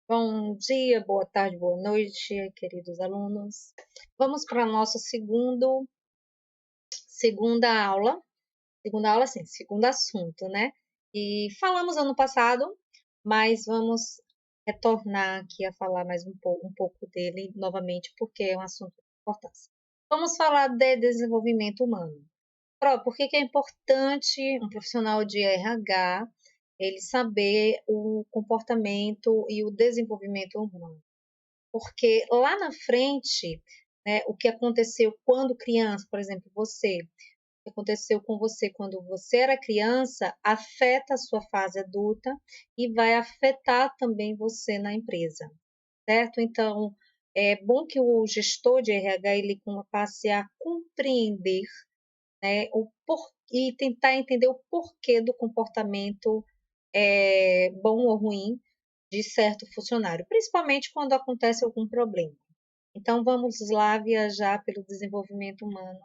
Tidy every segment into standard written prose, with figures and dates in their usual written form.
Bom dia, boa tarde, boa noite, queridos alunos. Vamos para o nosso segunda aula, sim, segundo assunto, né? E falamos ano passado, mas vamos retornar aqui a falar mais um pouco dele novamente, porque é um assunto de importância. Vamos falar de desenvolvimento humano. Por que que é importante um profissional de RH ele saber o comportamento e o desenvolvimento humano? Porque lá na frente, né, o que aconteceu quando criança, por exemplo, você, o que aconteceu com você quando você era criança, afeta a sua fase adulta e vai afetar também você na empresa, certo? Então, é bom que o gestor de RH ele passe a compreender, né, e tentar entender o porquê do comportamento bom ou ruim de certo funcionário, principalmente quando acontece algum problema. Então, vamos lá viajar pelo desenvolvimento humano,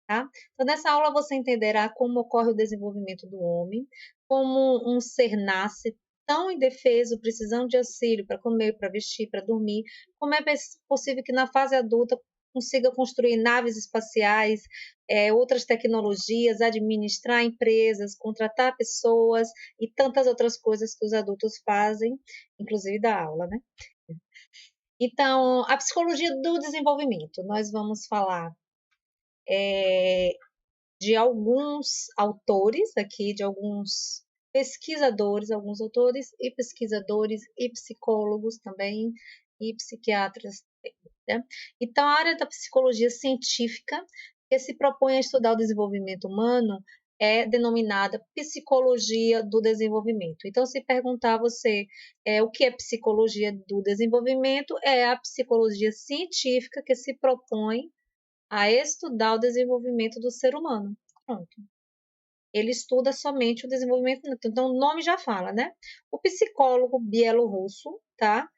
tá? Então, nessa aula você entenderá como ocorre o desenvolvimento do homem, como um ser nasce tão indefeso, precisando de auxílio para comer, para vestir, para dormir, como é possível que na fase adulta consiga construir naves espaciais, outras tecnologias, administrar empresas, contratar pessoas e tantas outras coisas que os adultos fazem, inclusive da aula, né? Então, a psicologia do desenvolvimento, nós vamos falar de alguns autores aqui, de alguns pesquisadores, alguns autores e pesquisadores e psicólogos também, e psiquiatras, né? Então, a área da psicologia científica, que se propõe a estudar o desenvolvimento humano, é denominada psicologia do desenvolvimento. Então, se perguntar a você o que é psicologia do desenvolvimento, é a psicologia científica que se propõe a estudar o desenvolvimento do ser humano. Pronto. Ele estuda somente o desenvolvimento. Então, o nome já fala, né? O psicólogo bielorrusso, tá?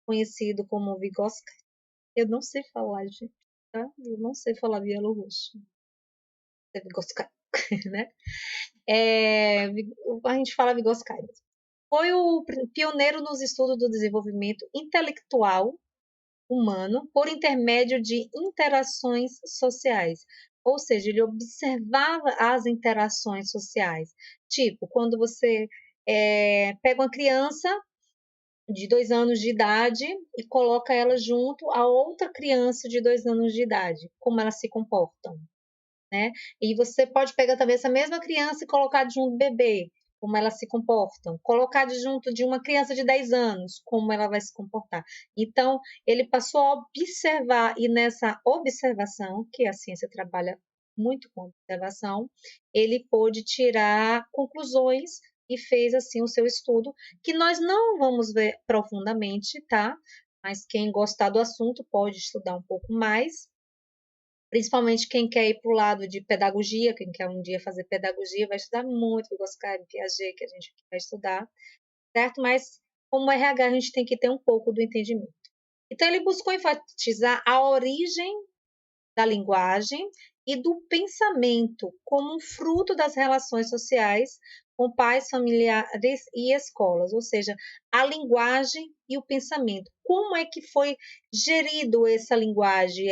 Conhecido como Vygotsky. Eu não sei falar, gente, tá? Eu não sei falar bielorrusso. É Vygotsky, né? A gente fala Vygotsky. Foi o pioneiro nos estudos do desenvolvimento intelectual humano por intermédio de interações sociais. Ou seja, ele observava as interações sociais. Tipo, quando você pega uma criança de 2 anos de idade e coloca ela junto a outra criança de 2 anos de idade, como elas se comportam, né? E você pode pegar também essa mesma criança e colocar junto do bebê, como elas se comportam, colocar junto de uma criança de 10 anos, como ela vai se comportar. Então, ele passou a observar, e nessa observação, que a ciência trabalha muito com observação, ele pôde tirar conclusões e fez assim o seu estudo, que nós não vamos ver profundamente, tá? Mas quem gostar do assunto pode estudar um pouco mais, principalmente quem quer ir para o lado de pedagogia, quem quer um dia fazer pedagogia, vai estudar muito Vygotsky, Piaget, que a gente vai estudar, certo? Mas como RH, a gente tem que ter um pouco do entendimento. Então, ele buscou enfatizar a origem da linguagem e do pensamento como um fruto das relações sociais com pais, familiares e escolas, ou seja, a linguagem e o pensamento. Como é que foi gerido essa linguagem,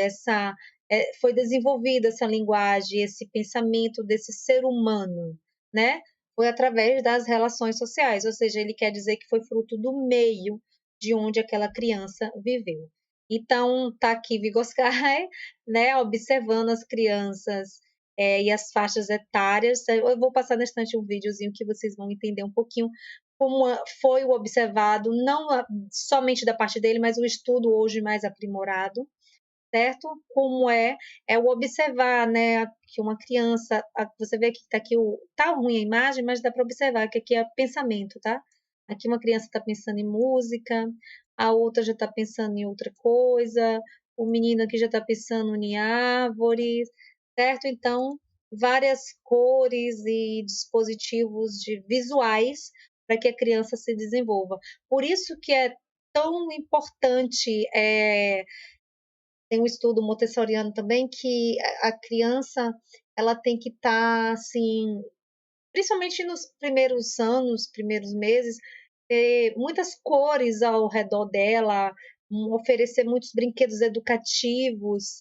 foi desenvolvida essa linguagem, esse pensamento desse ser humano, né? Foi através das relações sociais, ou seja, ele quer dizer que foi fruto do meio de onde aquela criança viveu. Então, tá aqui Vygotsky, né, observando as crianças e as faixas etárias. Eu vou passar na estante um videozinho que vocês vão entender um pouquinho como foi o observado, não somente da parte dele, mas o estudo hoje mais aprimorado, certo? Como é o observar, né, que uma criança, você vê que tá aqui tá ruim a imagem, mas dá para observar que aqui é pensamento, tá? Aqui uma criança está pensando em música, a outra já está pensando em outra coisa, o menino aqui já está pensando em árvores, certo? Então, várias cores e dispositivos visuais para que a criança se desenvolva. Por isso que é tão importante tem um estudo montessoriano também que a criança ela tem que estar assim, principalmente nos primeiros anos, primeiros meses, ter muitas cores ao redor dela, oferecer muitos brinquedos educativos,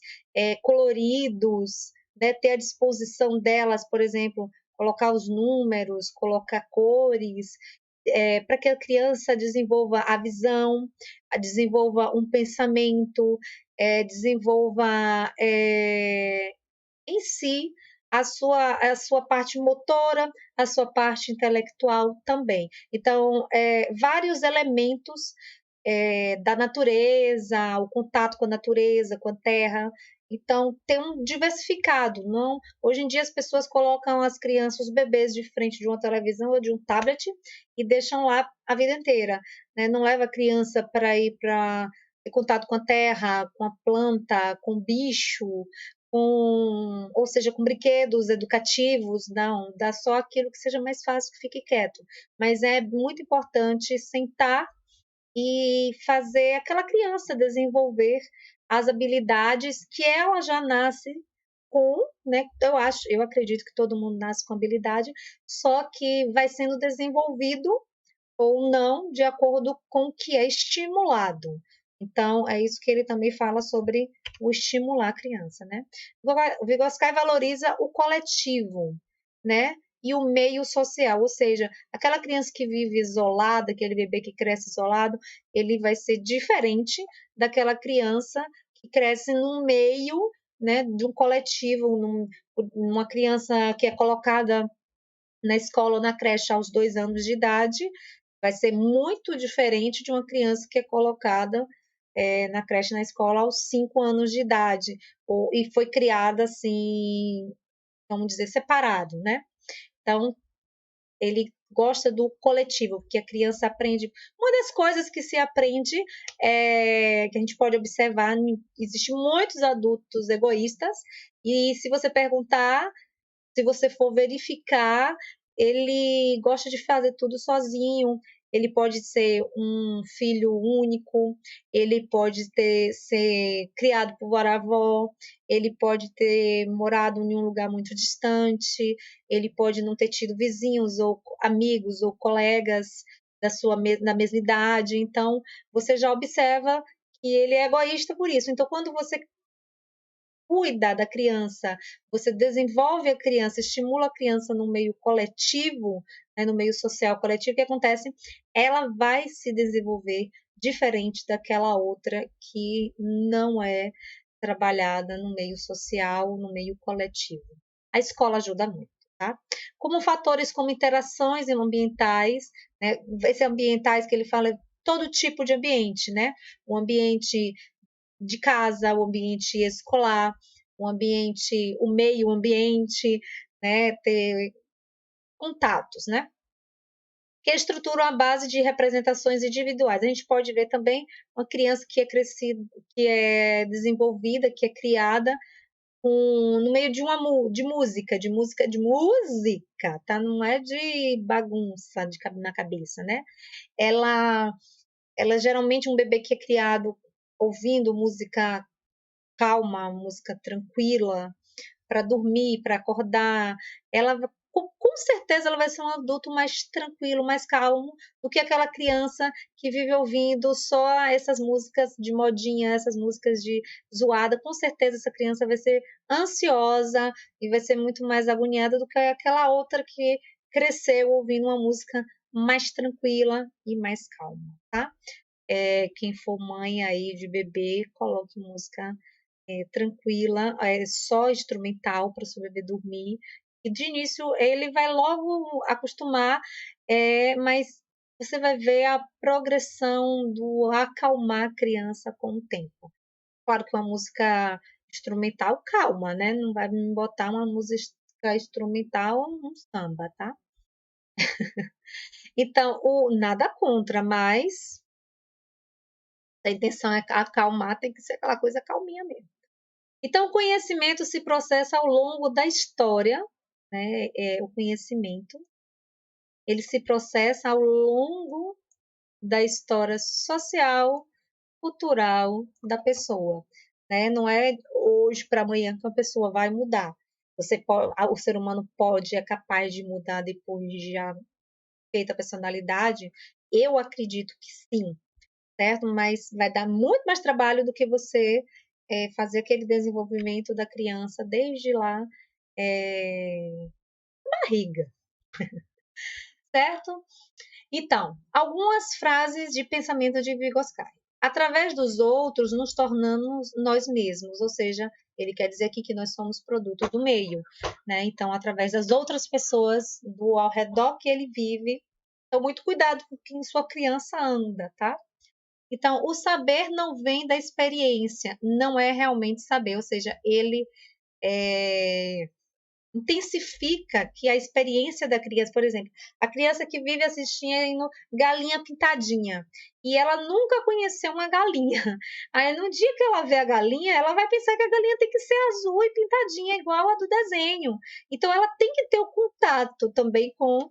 coloridos, né? Ter à disposição delas, por exemplo, colocar os números, colocar cores, para que a criança desenvolva a visão, desenvolva um pensamento, desenvolva em si a sua parte motora, a sua parte intelectual também. Então, vários elementos da natureza, o contato com a natureza, com a terra. Então, tem um diversificado. Não, hoje em dia as pessoas colocam as crianças, os bebês, de frente de uma televisão ou de um tablet e deixam lá a vida inteira, né? Não leva a criança para ir para ter contato com a terra, com a planta, com o bicho, ou seja, com brinquedos educativos, não, dá só aquilo que seja mais fácil, que fique quieto. Mas é muito importante sentar e fazer aquela criança desenvolver as habilidades que ela já nasce com, né? Eu acredito que todo mundo nasce com habilidade, só que vai sendo desenvolvido ou não de acordo com o que é estimulado. Então, é isso que ele também fala sobre o estimular a criança, né? O Vygotsky valoriza o coletivo, né? E o meio social, ou seja, aquela criança que vive isolada, aquele bebê que cresce isolado, ele vai ser diferente daquela criança que cresce num meio, né, de um coletivo, numa criança que é colocada na escola ou na creche aos 2 anos de idade, vai ser muito diferente de uma criança que é colocada na creche, na escola, aos 5 anos de idade, e foi criada assim, vamos dizer, separado, né? Então, ele gosta do coletivo, porque a criança aprende. Uma das coisas que se aprende, que a gente pode observar, existem muitos adultos egoístas, e se você perguntar, se você for verificar, ele gosta de fazer tudo sozinho. Ele pode ser um filho único, ele pode ser criado por avó, ele pode ter morado em um lugar muito distante, ele pode não ter tido vizinhos ou amigos ou colegas da mesma idade. Então, você já observa que ele é egoísta por isso. Então, quando você cuida da criança, você desenvolve a criança, estimula a criança no meio coletivo, né, no meio social coletivo, o que acontece? Ela vai se desenvolver diferente daquela outra que não é trabalhada no meio social, no meio coletivo. A escola ajuda muito, tá? Como fatores como interações ambientais, né? Esses ambientais que ele fala, todo tipo de ambiente, né? O ambiente de casa, o ambiente escolar, o meio ambiente, né, ter contatos, né? Que estruturam a base de representações individuais. A gente pode ver também uma criança que é crescida, que é desenvolvida, que é criada no meio de música, tá? Não é de bagunça na cabeça, né? Ela, ela é geralmente um bebê que é criado ouvindo música calma, música tranquila, para dormir, para acordar. Ela, com certeza, ela vai ser um adulto mais tranquilo, mais calmo do que aquela criança que vive ouvindo só essas músicas de modinha, essas músicas de zoada. Com certeza, essa criança vai ser ansiosa e vai ser muito mais agoniada do que aquela outra que cresceu ouvindo uma música mais tranquila e mais calma, tá? Quem for mãe aí de bebê, coloque música tranquila, só instrumental para o seu bebê dormir. E de início ele vai logo acostumar, mas você vai ver a progressão do acalmar a criança com o tempo. Claro que uma música instrumental calma, né? Não vai me botar uma música instrumental, um samba, tá? Então, nada contra, mas a intenção é acalmar, tem que ser aquela coisa calminha mesmo. Então, o conhecimento se processa ao longo da história, né? O conhecimento, ele se processa ao longo da história social, cultural da pessoa, né? Não é hoje para amanhã que uma pessoa vai mudar. O ser humano é capaz de mudar depois de já feita a personalidade, Eu acredito que sim, certo? Mas vai dar muito mais trabalho do que você fazer aquele desenvolvimento da criança desde lá, barriga, certo? Então, algumas frases de pensamento de Vygotsky. Através dos outros, nos tornamos nós mesmos, ou seja, ele quer dizer aqui que nós somos produto do meio, né? Então, através das outras pessoas do ao redor que ele vive, então muito cuidado com quem sua criança anda, tá? Então, o saber não vem da experiência, não é realmente saber, ou seja, ele intensifica que a experiência da criança, por exemplo, a criança que vive assistindo Galinha Pintadinha e ela nunca conheceu uma galinha. Aí no dia que ela vê a galinha, ela vai pensar que a galinha tem que ser azul e pintadinha igual a do desenho. Então ela tem que ter o contato também com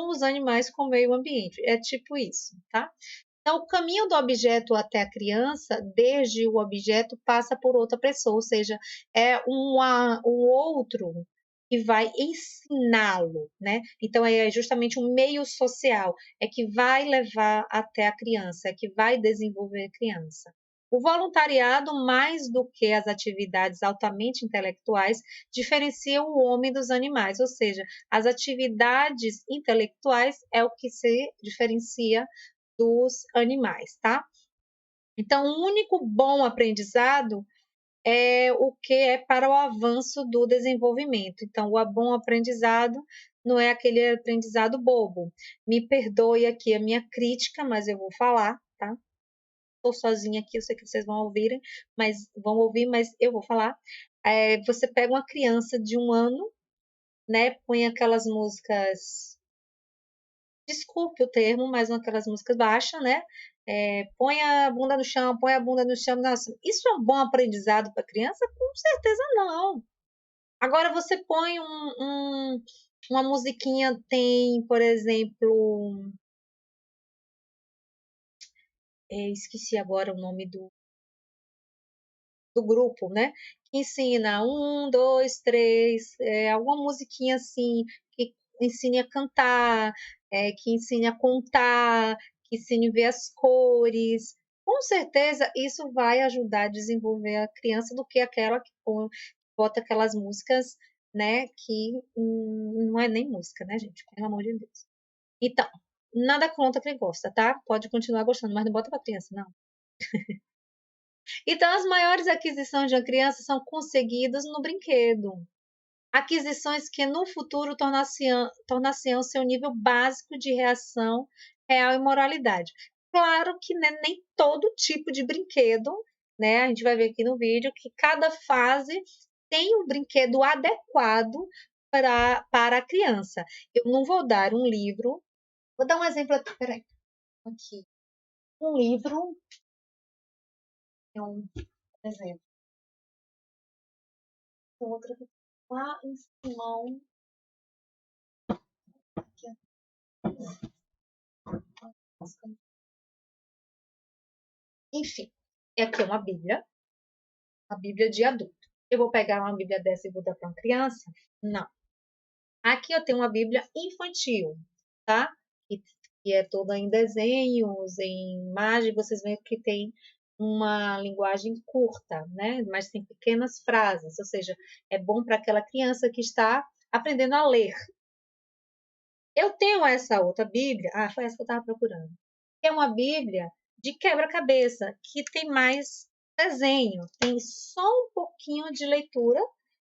os animais, com o meio ambiente. É tipo isso, tá? Então, o caminho do objeto até a criança, desde o objeto, passa por outra pessoa, ou seja, é um outro que vai ensiná-lo, né? Então, é justamente um meio social, é que vai levar até a criança, é que vai desenvolver a criança. O voluntariado, mais do que as atividades altamente intelectuais, diferencia o homem dos animais, ou seja, as atividades intelectuais é o que se diferencia dos animais, tá? Então, o único bom aprendizado é o que é para o avanço do desenvolvimento. Então, o bom aprendizado não é aquele aprendizado bobo. Me perdoe aqui a minha crítica, mas eu vou falar, tá? Estou sozinha aqui, eu sei que vocês vão ouvir, mas eu vou falar. Você pega uma criança de 1 ano, né? Põe aquelas músicas, desculpe o termo, mas aquelas músicas baixas, né? Põe a bunda no chão, põe a bunda no chão. Nossa, isso é um bom aprendizado para criança? Com certeza não. Agora você põe uma musiquinha, tem, por exemplo, esqueci agora o nome do grupo, né? Que ensina 1, 2, 3, alguma musiquinha assim, que ensine a cantar, que ensine a contar, que ensine a ver as cores. Com certeza isso vai ajudar a desenvolver a criança do que aquela que bota aquelas músicas, né? Que não é nem música, né, gente? Pelo amor de Deus. Então, nada contra quem gosta, tá? Pode continuar gostando, mas não bota pra criança, não. Então, as maiores aquisições de uma criança são conseguidas no brinquedo. Aquisições que no futuro tornar-se-ão seu nível básico de reação real e moralidade. Claro que né, nem todo tipo de brinquedo, né? A gente vai ver aqui no vídeo que cada fase tem um brinquedo adequado para a criança. Eu não vou dar um livro. Vou dar um exemplo aqui, peraí. Aqui. Um livro. É um exemplo. Outra lá em Simão. Aqui, enfim, aqui é uma Bíblia de adulto. Eu vou pegar uma Bíblia dessa e vou dar para uma criança? Não. Aqui eu tenho uma Bíblia infantil, tá? Que é toda em desenhos, em imagem, vocês veem que tem uma linguagem curta, né? Mas tem pequenas frases, ou seja, é bom para aquela criança que está aprendendo a ler. Eu tenho essa outra Bíblia, foi essa que eu estava procurando. É uma Bíblia de quebra-cabeça, que tem mais desenho, tem só um pouquinho de leitura,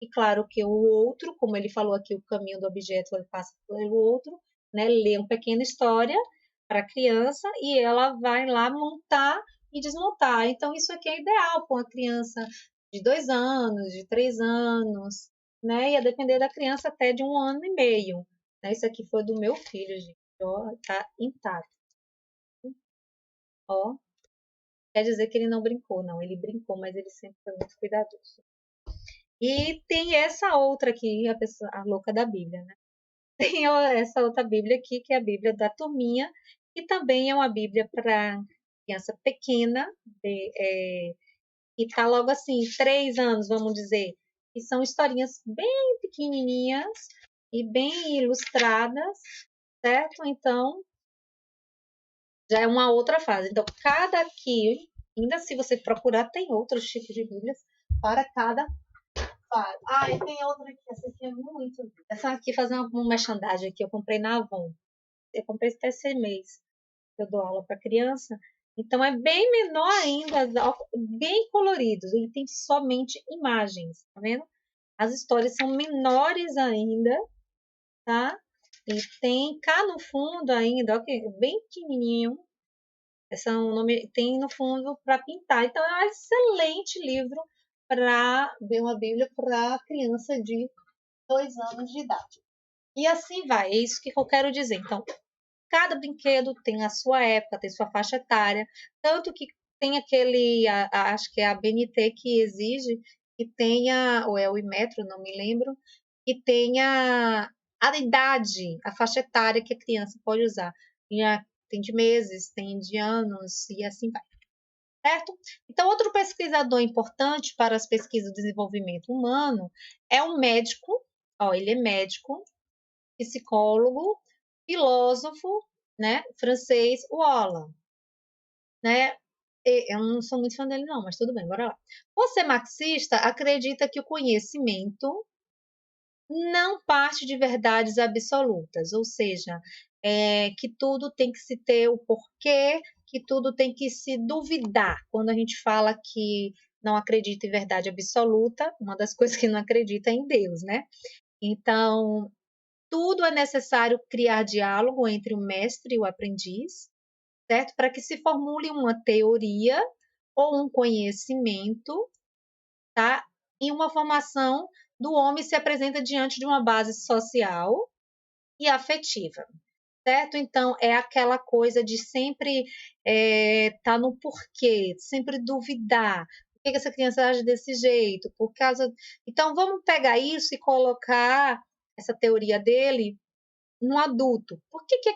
e claro que o outro, como ele falou aqui, o caminho do objeto ele passa pelo outro, né? Lê uma pequena história para a criança e ela vai lá montar e desmontar. Então, isso aqui é ideal para uma criança de 2 anos, de 3 anos, né? E a depender da criança até de 1 ano e meio. Né? Isso aqui foi do meu filho, gente. Ó, tá intacto. Ó, quer dizer que ele não brincou, não. Ele brincou, mas ele sempre foi muito cuidadoso. E tem essa outra aqui, a louca da Bíblia, né? Tem essa outra Bíblia aqui, que é a Bíblia da Turminha, que também é uma Bíblia para criança pequena, e tá logo assim, 3 anos, vamos dizer, que são historinhas bem pequenininhas e bem ilustradas, certo? Então, já é uma outra fase. Então, cada aqui, ainda se você procurar, tem outros tipos de Bíblias para cada fase. Ah, e tem outra aqui, essa aqui é muito. Essa aqui, fazer uma merchandising aqui, eu comprei na Avon. Eu comprei até esse mês. Eu dou aula para criança. Então, é bem menor ainda, bem colorido. Ele tem somente imagens, tá vendo? As histórias são menores ainda, tá? E tem cá no fundo ainda, ó, bem pequenininho. Esse é um nome, tem no fundo para pintar. Então, é um excelente livro para ver uma Bíblia para criança de 2 anos de idade. E assim vai, é isso que eu quero dizer. Então, cada brinquedo tem a sua época, tem sua faixa etária, tanto que tem aquele, acho que é a BNT que exige que tenha, ou é o Imetro, não me lembro, que tenha a idade, a faixa etária que a criança pode usar. Tem de meses, tem de anos e assim vai, certo? Então, outro pesquisador importante para as pesquisas de desenvolvimento humano é um médico, ó, ele é médico, psicólogo, filósofo, né, francês, Wallace, né? Eu não sou muito fã dele não, mas tudo bem, bora lá. Você marxista acredita que o conhecimento não parte de verdades absolutas, ou seja, que tudo tem que se ter o porquê, que tudo tem que se duvidar. Quando a gente fala que não acredita em verdade absoluta, uma das coisas que não acredita é em Deus, né? Então, tudo é necessário criar diálogo entre o mestre e o aprendiz, certo? Para que se formule uma teoria ou um conhecimento, tá? E uma formação do homem se apresenta diante de uma base social e afetiva, certo? Então, é aquela coisa de sempre tá no porquê, sempre duvidar. Por que essa criança age desse jeito? Por causa. Então, vamos pegar isso e colocar essa teoria dele no adulto. Por que, que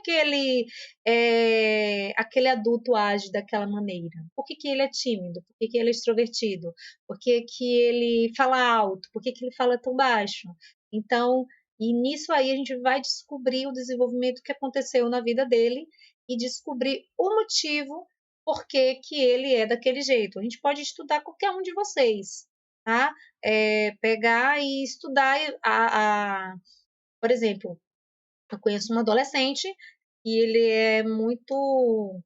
aquele adulto age daquela maneira? Por que, que ele é tímido? Por que, que ele é extrovertido? Por que, que ele fala alto? Por que, que ele fala tão baixo? Então, e nisso aí a gente vai descobrir o desenvolvimento que aconteceu na vida dele e descobrir o motivo por que, que ele é daquele jeito. A gente pode estudar qualquer um de vocês, tá? Pegar e estudar por exemplo, eu conheço um adolescente e ele é muito,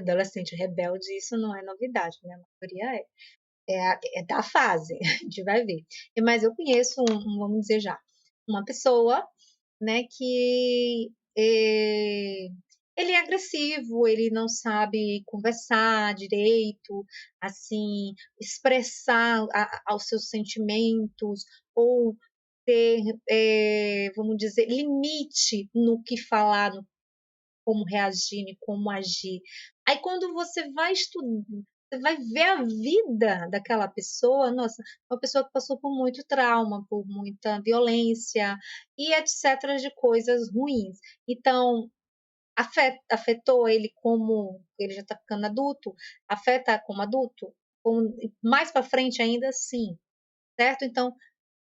adolescente rebelde, isso não é novidade, né? A maioria é da fase, a gente vai ver. Mas eu conheço, vamos dizer já, uma pessoa, né, que ele é agressivo, ele não sabe conversar direito, assim, expressar os seus sentimentos, ou ter, vamos dizer, limite no que falar, no como reagir, em como agir. Aí quando você vai estudar, você vai ver a vida daquela pessoa, nossa, uma pessoa que passou por muito trauma, por muita violência e etc. de coisas ruins. Então, afetou ele como ele já está ficando adulto, afeta como adulto, mais para frente ainda, sim, certo? Então,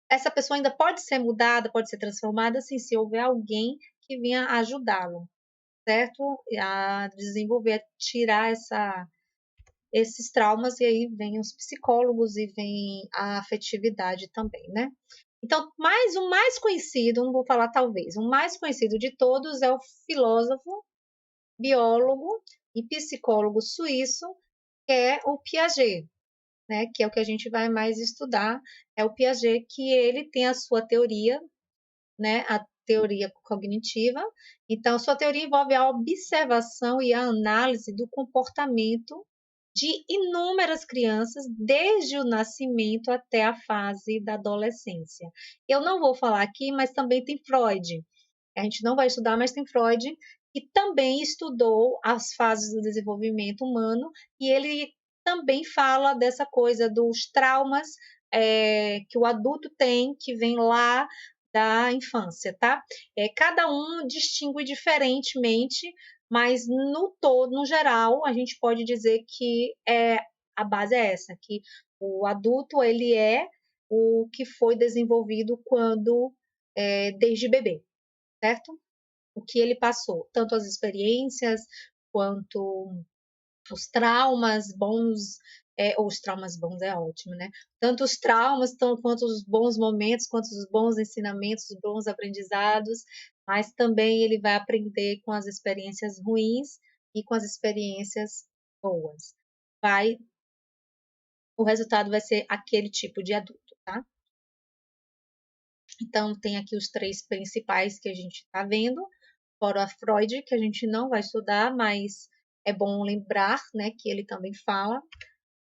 essa pessoa ainda pode ser mudada, pode ser transformada, assim, se houver alguém que venha ajudá-lo, certo? A desenvolver, a tirar esses traumas, e aí vem os psicólogos e vem a afetividade também, né? Então, o mais conhecido, não vou falar talvez, o mais conhecido de todos é o filósofo, biólogo e psicólogo suíço, que é o Piaget, né? Que é o que a gente vai mais estudar, é o Piaget, que ele tem a sua teoria, né, a teoria cognitiva. Então, sua teoria envolve a observação e a análise do comportamento de inúmeras crianças, desde o nascimento até a fase da adolescência. Eu não vou falar aqui, mas também tem Freud. A gente não vai estudar, mas tem Freud, que também estudou as fases do desenvolvimento humano, e ele também fala dessa coisa dos traumas que o adulto tem, que vem lá da infância, tá? Cada um distingue diferentemente, mas no todo, no geral, a gente pode dizer que a base é essa, que o adulto ele é o que foi desenvolvido desde bebê. certo? O que ele passou, tanto as experiências quanto os traumas bons, ou os traumas bons é ótimo, né? Tanto os traumas, quanto os bons momentos, quanto os bons ensinamentos, os bons aprendizados, mas também ele vai aprender com as experiências ruins e com as experiências boas. O resultado vai ser aquele tipo de adulto, tá? Então, tem aqui os 3 principais que a gente está vendo, fora a Freud, que a gente não vai estudar, mas é bom lembrar, né, que ele também fala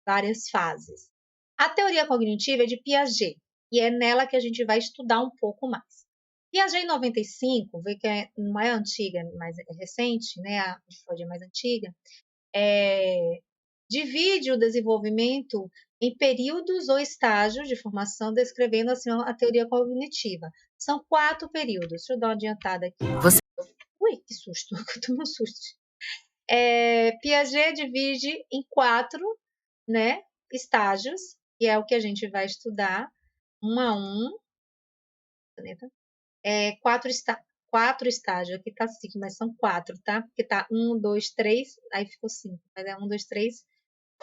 várias fases. A teoria cognitiva é de Piaget, e é nela que a gente vai estudar um pouco mais. Piaget em 95, vê que não é antiga, mas é recente, né, a Freud é mais antiga, divide o desenvolvimento em períodos ou estágios de formação, descrevendo assim a teoria cognitiva. São 4 períodos. Deixa eu dar uma adiantada aqui. Ui, que susto, eu tomei um susto. Piaget divide em 4, né, estágios, que é o que a gente vai estudar, 1 a 1. Caneta. 4 estágios. Aqui tá 5, mas são 4, tá? Porque tá 1, 2, 3, aí ficou 5. Mas é 1, 2, 3,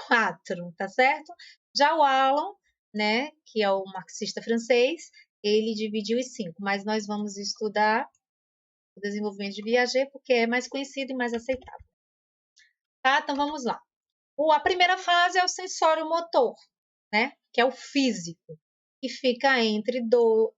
4, tá certo? Já o Alan, né, que é o marxista francês, ele dividiu em 5, mas nós vamos estudar o desenvolvimento de Piaget porque é mais conhecido e mais aceitável. Tá? Então vamos lá. A primeira fase é o sensório motor, né, que é o físico, que fica entre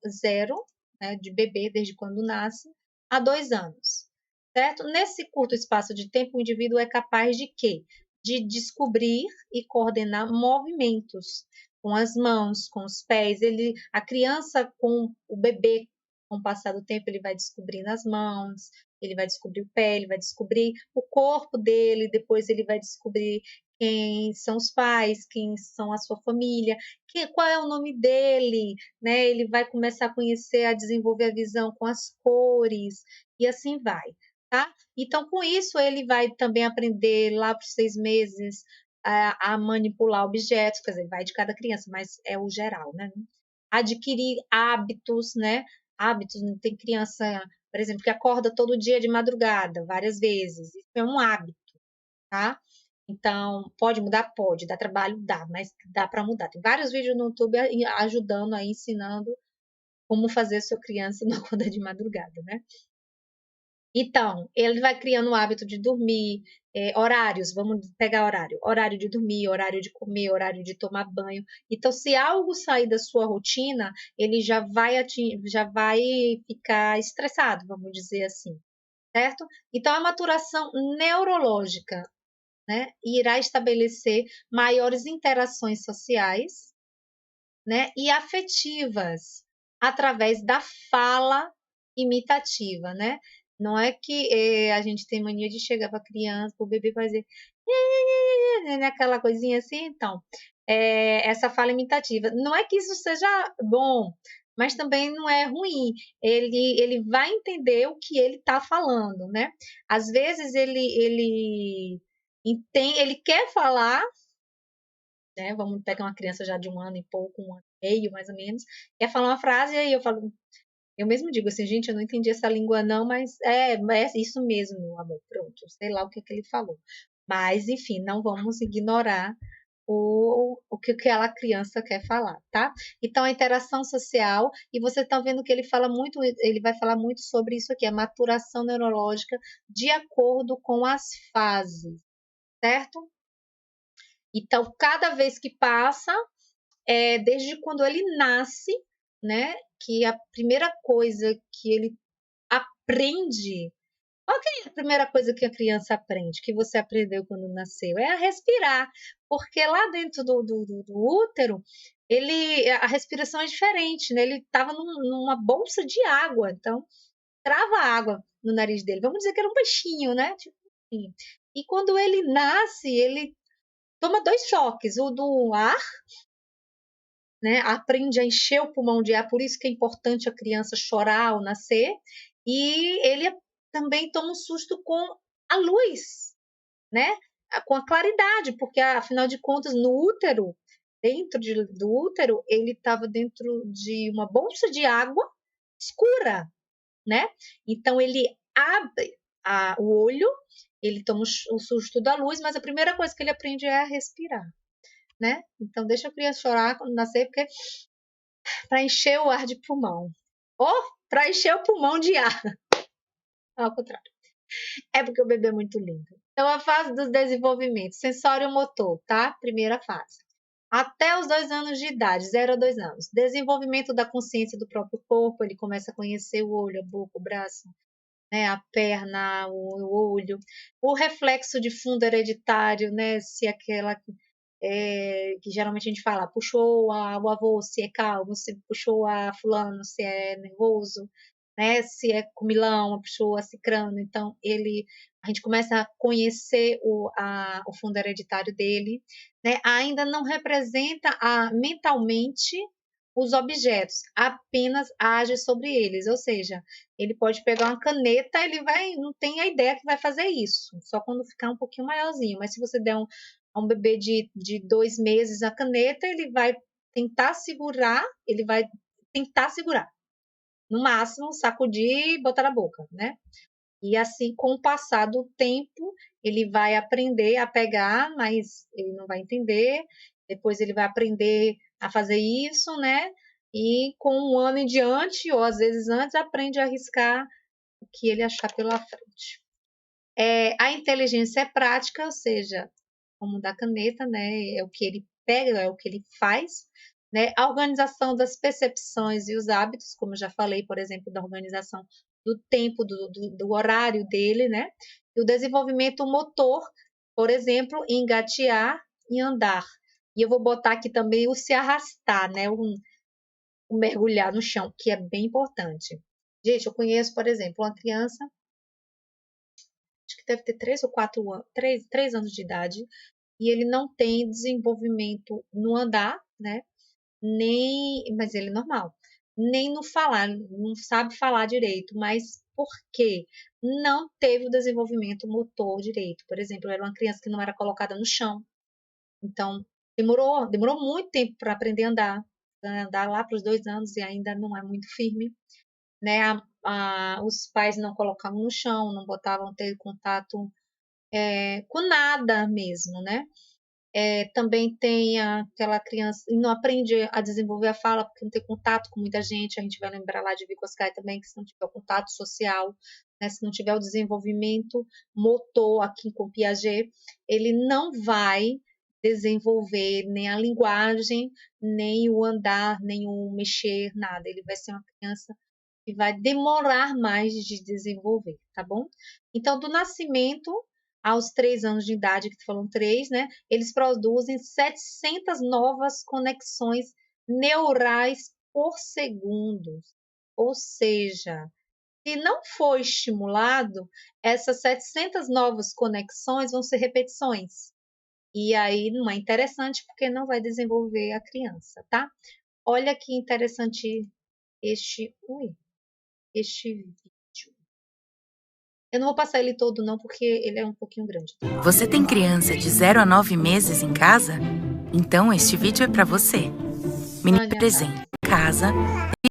0, né, de bebê, desde quando nasce, a 2 anos, certo? Nesse curto espaço de tempo, o indivíduo é capaz de quê? De descobrir e coordenar movimentos com as mãos, com os pés. A criança, com o bebê, com o passar do tempo, ele vai descobrindo as mãos, ele vai descobrir o pé, ele vai descobrir o corpo dele, depois ele vai descobrir quem são os pais, quem são a sua família, qual é o nome dele, né? Ele vai começar a conhecer, a desenvolver a visão com as cores e assim vai, tá? Então, com isso, ele vai também aprender lá para os 6 meses a manipular objetos, quer dizer, vai de cada criança, mas é o geral, né? Adquirir hábitos, né? Hábitos, tem criança, por exemplo, que acorda todo dia de madrugada, várias vezes. Isso é um hábito, tá? Então, pode mudar? Pode. Dá trabalho? Dá, mas dá para mudar. Tem vários vídeos no YouTube ajudando aí, ensinando como fazer sua criança não acordar de madrugada, né? Então, ele vai criando o hábito de dormir, horários, vamos pegar horário. Horário de dormir, horário de comer, horário de tomar banho. Então, se algo sair da sua rotina, ele já vai ficar estressado, vamos dizer assim, certo? Então, a maturação neurológica, né, irá estabelecer maiores interações sociais, né, e afetivas através da fala imitativa, né? Não é que a gente tem mania de chegar para a criança, para o bebê fazer né, aquela coisinha assim, então, essa fala imitativa. Não é que isso seja bom, mas também não é ruim. Ele vai entender o que ele está falando, né? Às vezes ele quer falar, né? Vamos pegar uma criança já de 1 ano e pouco, 1 ano e meio, mais ou menos, quer falar uma frase, e aí eu mesmo digo assim, gente, eu não entendi essa língua não, mas é isso mesmo, meu amor, pronto, sei lá o que ele falou. Mas, enfim, não vamos ignorar o que aquela criança quer falar, tá? Então, a interação social, e você está vendo que ele vai falar muito sobre isso aqui, a maturação neurológica de acordo com as fases, certo? Então, cada vez que passa, desde quando ele nasce, né, que a primeira coisa que ele aprende. Qual que é a primeira coisa que a criança aprende, que você aprendeu quando nasceu? É a respirar, porque lá dentro do útero, a respiração é diferente, né? Ele estava numa bolsa de água, então trava água no nariz dele. Vamos dizer que era um peixinho, né? Tipo assim. E quando ele nasce, ele toma 2 choques, o do ar, né? Aprende a encher o pulmão de ar, por isso que é importante a criança chorar ao nascer, e ele também toma um susto com a luz, né? Com a claridade, porque afinal de contas, no útero, do útero, ele estava dentro de uma bolsa de água escura, né? Então, ele abre o olho, ele toma o susto da luz, mas a primeira coisa que ele aprende é a respirar, né? Então, deixa a criança chorar quando nascer, porque para encher o ar de pulmão. Ou para encher o pulmão de ar. Ao contrário. É porque o bebê é muito lindo. Então, a fase do desenvolvimento sensório-motor, tá? Primeira fase. Até os 2 anos de idade, 0 a 2 anos. Desenvolvimento da consciência do próprio corpo, ele começa a conhecer o olho, a boca, o braço, né? A perna, o olho. O reflexo de fundo hereditário, né? Se aquela... que geralmente a gente fala, puxou o avô, se é calmo, se puxou a fulano, se é nervoso, né? Se é comilão, puxou a cicrano. Então, a gente começa a conhecer o fundo hereditário dele, né? Ainda não representa mentalmente os objetos, apenas age sobre eles, ou seja, ele pode pegar uma caneta, ele não tem a ideia que vai fazer isso, só quando ficar um pouquinho maiorzinho, mas se você der a um bebê de 2 meses a caneta, ele vai tentar segurar, no máximo sacudir e botar na boca, né? E assim, com o passar do tempo, ele vai aprender a pegar, mas ele não vai entender, depois ele vai aprender a fazer isso, né? E com 1 ano em diante, ou às vezes antes, aprende a arriscar o que ele achar pela frente. A inteligência é prática, ou seja, como da caneta, né? É o que ele pega, é o que ele faz, né? A organização das percepções e os hábitos, como eu já falei, por exemplo, da organização do tempo, do horário dele, né? E o desenvolvimento motor, por exemplo, engatear e andar. E eu vou botar aqui também o se arrastar, né? O mergulhar no chão, que é bem importante. Gente, eu conheço, por exemplo, uma criança, acho que deve ter 3 ou 4 anos, 3 anos de idade, e ele não tem desenvolvimento no andar, né? Mas ele é normal. Nem no falar, não sabe falar direito, mas por quê? Não teve o desenvolvimento motor direito. Por exemplo, era uma criança que não era colocada no chão. Então, demorou muito tempo para aprender a andar lá para os 2 anos e ainda não é muito firme, né? Os pais não colocavam no chão, não botavam ter contato com nada mesmo, né? Também tem aquela criança e não aprende a desenvolver a fala porque não tem contato com muita gente. A gente vai lembrar lá de Vygotsky também, que se não tiver o contato social, né, se não tiver o desenvolvimento motor aqui com Piaget, ele não vai desenvolver nem a linguagem, nem o andar, nem o mexer, nada. Ele vai ser uma criança que vai demorar mais de desenvolver, tá bom? Então, do nascimento aos 3 anos de idade, que tu falou 3, né? Eles produzem 700 novas conexões neurais por segundo. Ou seja, se não for estimulado, essas 700 novas conexões vão ser repetições. E aí não é interessante porque não vai desenvolver a criança, tá? Olha que interessante este vídeo. Eu não vou passar ele todo não, porque ele é um pouquinho grande. Você tem criança de 0 a 9 meses em casa? Então este vídeo é para você. Menino presente em casa,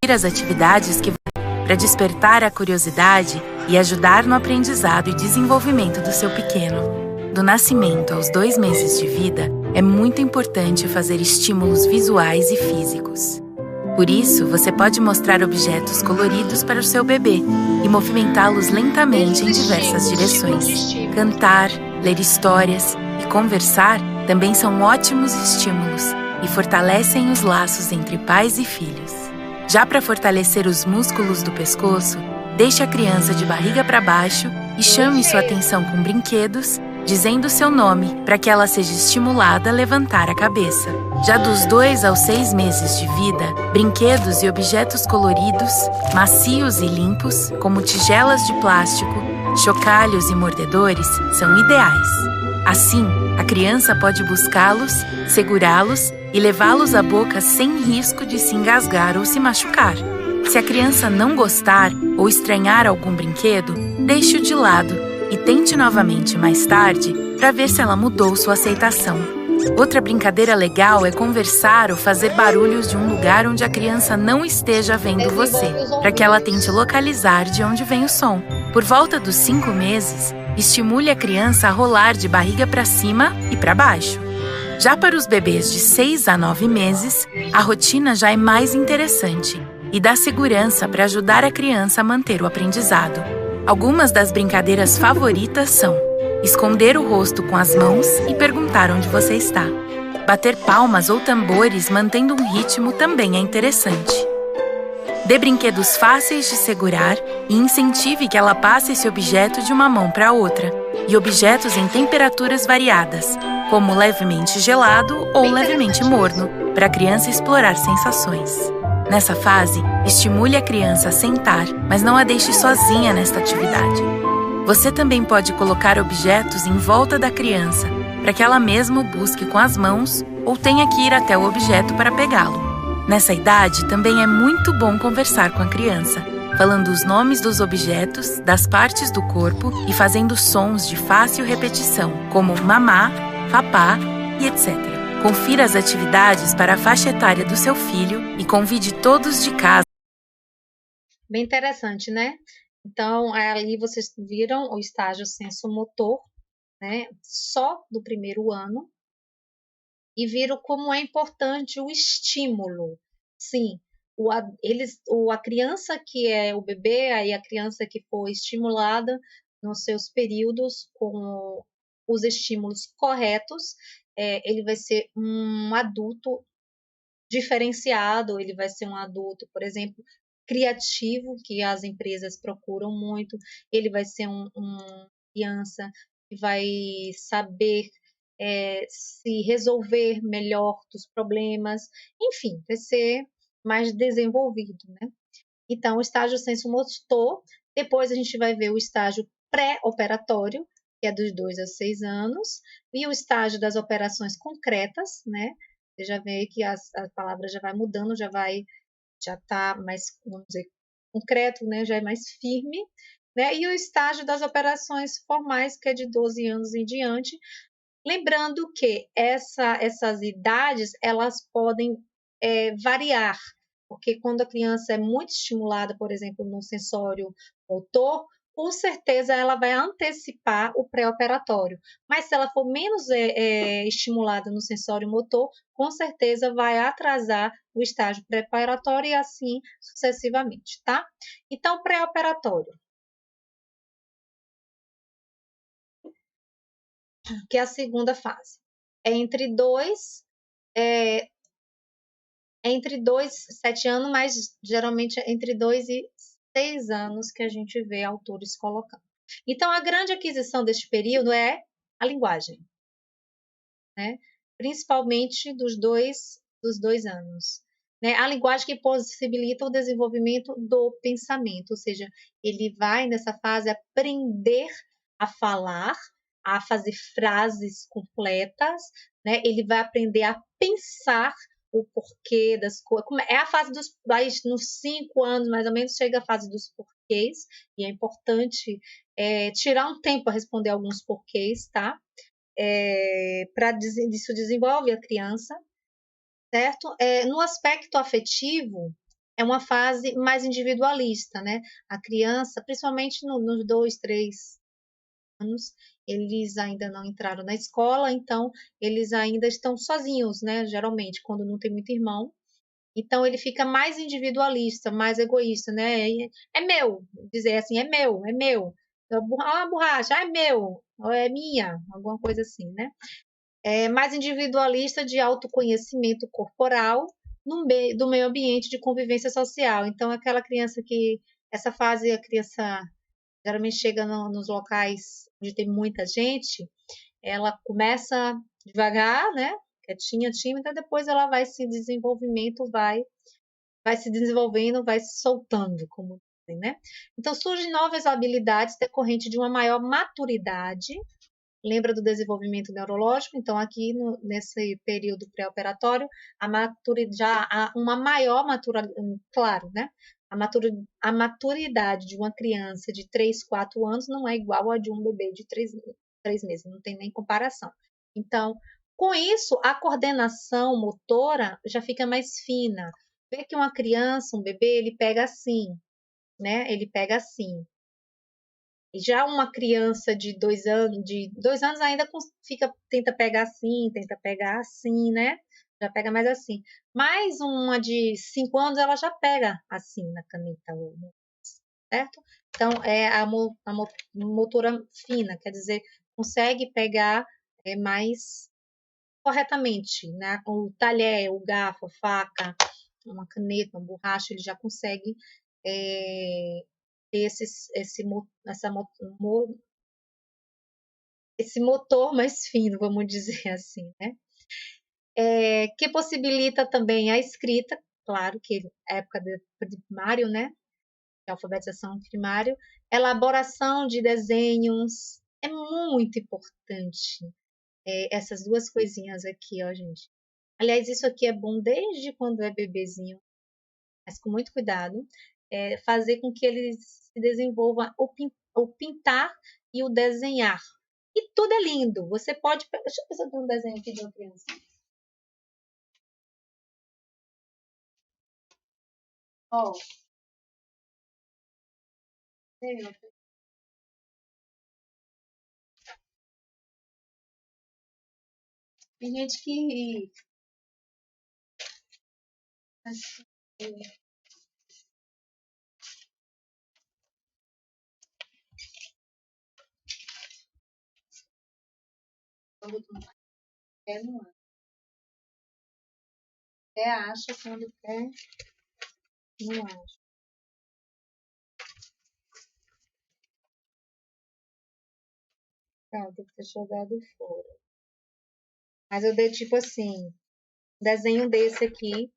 tira as atividades que para despertar a curiosidade e ajudar no aprendizado e desenvolvimento do seu pequeno. Do nascimento aos 2 meses de vida, é muito importante fazer estímulos visuais e físicos. Por isso, você pode mostrar objetos coloridos para o seu bebê e movimentá-los lentamente em diversas direções. Cantar, ler histórias e conversar também são ótimos estímulos e fortalecem os laços entre pais e filhos. Já para fortalecer os músculos do pescoço, deixe a criança de barriga para baixo e chame sua atenção com brinquedos, dizendo seu nome para que ela seja estimulada a levantar a cabeça. Já dos 2 aos 6 meses de vida, brinquedos e objetos coloridos, macios e limpos, como tigelas de plástico, chocalhos e mordedores, são ideais. Assim, a criança pode buscá-los, segurá-los e levá-los à boca sem risco de se engasgar ou se machucar. Se a criança não gostar ou estranhar algum brinquedo, deixe-o de lado e tente novamente mais tarde para ver se ela mudou sua aceitação. Outra brincadeira legal é conversar ou fazer barulhos de um lugar onde a criança não esteja vendo você, para que ela tente localizar de onde vem o som. Por volta dos 5 meses, estimule a criança a rolar de barriga para cima e para baixo. Já para os bebês de 6 a 9 meses, a rotina já é mais interessante e dá segurança para ajudar a criança a manter o aprendizado. Algumas das brincadeiras favoritas são esconder o rosto com as mãos e perguntar onde você está. Bater palmas ou tambores mantendo um ritmo também é interessante. Dê brinquedos fáceis de segurar e incentive que ela passe esse objeto de uma mão para outra, e objetos em temperaturas variadas, como levemente gelado ou levemente morno, para a criança explorar sensações. Nessa fase, estimule a criança a sentar, mas não a deixe sozinha nesta atividade. Você também pode colocar objetos em volta da criança, para que ela mesma o busque com as mãos ou tenha que ir até o objeto para pegá-lo. Nessa idade, também é muito bom conversar com a criança, falando os nomes dos objetos, das partes do corpo e fazendo sons de fácil repetição, como mamá, papá e etc. Confira as atividades para a faixa etária do seu filho e convide todos de casa. Bem interessante, né? Então, ali vocês viram o estágio sensomotor, né? Só do primeiro ano. E viram como é importante o estímulo. Sim, a criança que é o bebê, aí a criança que foi estimulada nos seus períodos com os estímulos corretos, ele vai ser um adulto diferenciado, ele vai ser um adulto, por exemplo, criativo, que as empresas procuram muito, ele vai ser uma criança que vai saber se resolver melhor dos problemas, enfim, vai ser mais desenvolvido, né? Então, o estágio sensomotor, depois a gente vai ver o estágio pré-operatório, que é dos 2 a 6 anos, e o estágio das operações concretas, né? Você já vê que a palavra já vai mudando, já está mais, vamos dizer, concreto, né? Já é mais firme, né? E o estágio das operações formais, que é de 12 anos em diante, lembrando que essas idades, elas podem variar, porque quando a criança é muito estimulada, por exemplo, no sensório motor, com certeza ela vai antecipar o pré-operatório. Mas se ela for menos estimulada no sensório motor, com certeza vai atrasar o estágio pré-operatório e assim sucessivamente, tá? Então, pré-operatório, que é a segunda fase. É entre 2 e 7 anos, mas geralmente é entre 2 e 6 anos que a gente vê autores colocando. Então, a grande aquisição deste período é a linguagem, né? Principalmente dos dois anos. Né? A linguagem que possibilita o desenvolvimento do pensamento, ou seja, ele vai nessa fase aprender a falar, a fazer frases completas, né? Ele vai aprender a pensar o porquê das coisas. É a fase dos. Nos 5 anos, mais ou menos, chega a fase dos porquês, e é importante tirar um tempo para responder alguns porquês, tá? Isso desenvolve a criança, certo? No aspecto afetivo, é uma fase mais individualista, né? A criança, principalmente nos 2, 3 anos, eles ainda não entraram na escola, então eles ainda estão sozinhos, né? Geralmente, quando não tem muito irmão. Então ele fica mais individualista, mais egoísta, né? É meu, dizer assim, é meu, é meu. A borracha, é meu, ou é minha, alguma coisa assim, né? Mais individualista de autoconhecimento corporal do meio ambiente de convivência social. Então, aquela criança que, essa fase, a criança geralmente chega nos locais onde tem muita gente, ela começa devagar, né? Quietinha, tímida, depois ela vai se desenvolvendo, vai se soltando, como dizem, né? Então, surgem novas habilidades decorrentes de uma maior maturidade. Lembra do desenvolvimento neurológico? Então, aqui nesse período pré-operatório, já há uma maior maturidade, claro, né? A maturidade de uma criança de 3, 4 anos não é igual a de um bebê de 3 meses, não tem nem comparação. Então, Com isso, a coordenação motora já fica mais fina. Vê que uma criança, um bebê, ele pega assim, né? Ele pega assim. E já uma criança de 2 anos ainda tenta pegar assim, né? Já pega mais assim. Mas uma de 5 anos, ela já pega assim na caneta, certo? Então, é a motora fina, quer dizer, consegue pegar mais corretamente, né? O talher, o garfo, a faca, uma caneta, uma borracha, ele já consegue ter esse motor mais fino, vamos dizer assim, né? Que possibilita também a escrita, claro que é época de primário, né? De alfabetização primário, elaboração de desenhos, é muito importante. Essas duas coisinhas aqui, ó, gente. Aliás, isso aqui é bom desde quando é bebezinho, mas com muito cuidado, fazer com que ele se desenvolva o pintar e o desenhar. E tudo é lindo. Você pode. Deixa eu ver se eu tenho um desenho aqui de uma criança. Ó, tem gente que. Quando não quer, não acha. Até acha, quando quer, não acha. Não, tem que ter jogado fora. Mas eu dei tipo assim, desenho desse aqui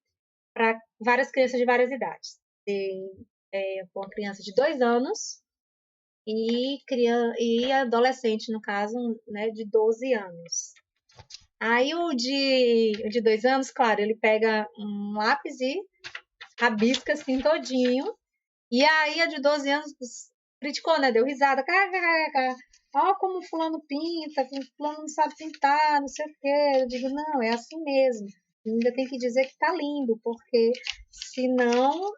para várias crianças de várias idades. Uma criança de 2 anos e adolescente, no caso, né, de 12 anos. Aí o de 2 anos, claro, ele pega um lápis e rabisca assim todinho. E aí a de 12 anos criticou, né? Deu risada. Ó, como fulano pinta, como fulano não sabe pintar, não sei o quê. Eu digo, não, é assim mesmo. Ainda tem que dizer que tá lindo, porque senão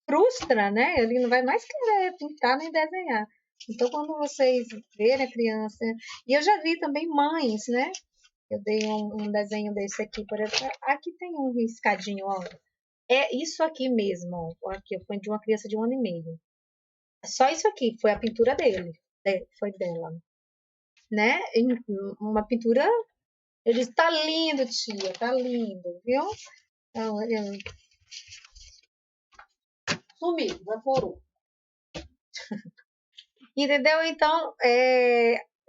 frustra, né? Ele não vai mais querer pintar nem desenhar. Então, quando vocês verem a criança. E eu já vi também mães, né? Eu dei um desenho desse aqui, por exemplo. Aqui tem um riscadinho, ó. É isso aqui mesmo, ó. Aqui foi de uma criança de 1 ano e meio. Só isso aqui foi a pintura dele, foi dela, né? Uma pintura. Ele disse, tá lindo, tia, tá lindo, viu? Então, sumiu, evaporou. Entendeu? Então,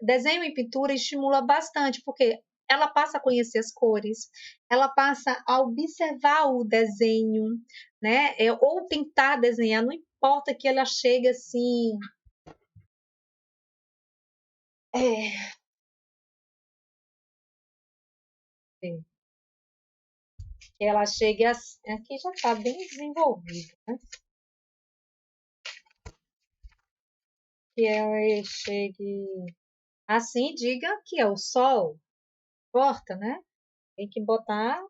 desenho e pintura estimula bastante, porque ela passa a conhecer as cores, ela passa a observar o desenho, né? Ou tentar desenhar, não importa que ela chegue assim. Que ela chegue assim. Aqui já está bem desenvolvido, né? Que ela chegue assim, diga que é o sol, importa, né? Tem que botar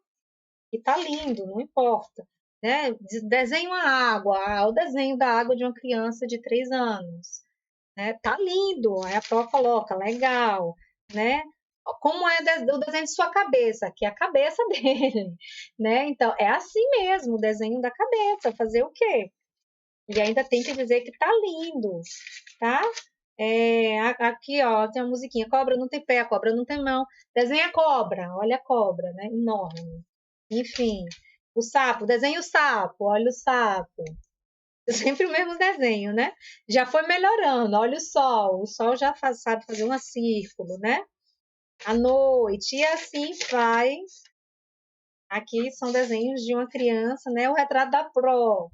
que tá lindo, não importa. Né? Desenho a água, o desenho da água de uma criança de 3 anos. Né? Tá lindo, aí a pró coloca, legal, né? Como é o desenho de sua cabeça, que é a cabeça dele, né? Então, é assim mesmo, o desenho da cabeça, fazer o quê? E ainda tem que dizer que tá lindo, tá? Aqui, ó, tem uma musiquinha, cobra não tem pé, a cobra não tem mão. Desenha a cobra, olha a cobra, né? Enorme. Enfim, o sapo, desenha o sapo, olha o sapo. Sempre o mesmo desenho, né? Já foi melhorando, olha o sol já sabe fazer um círculo, né? À noite, e assim vai. Aqui são desenhos de uma criança, né? O retrato da Pro.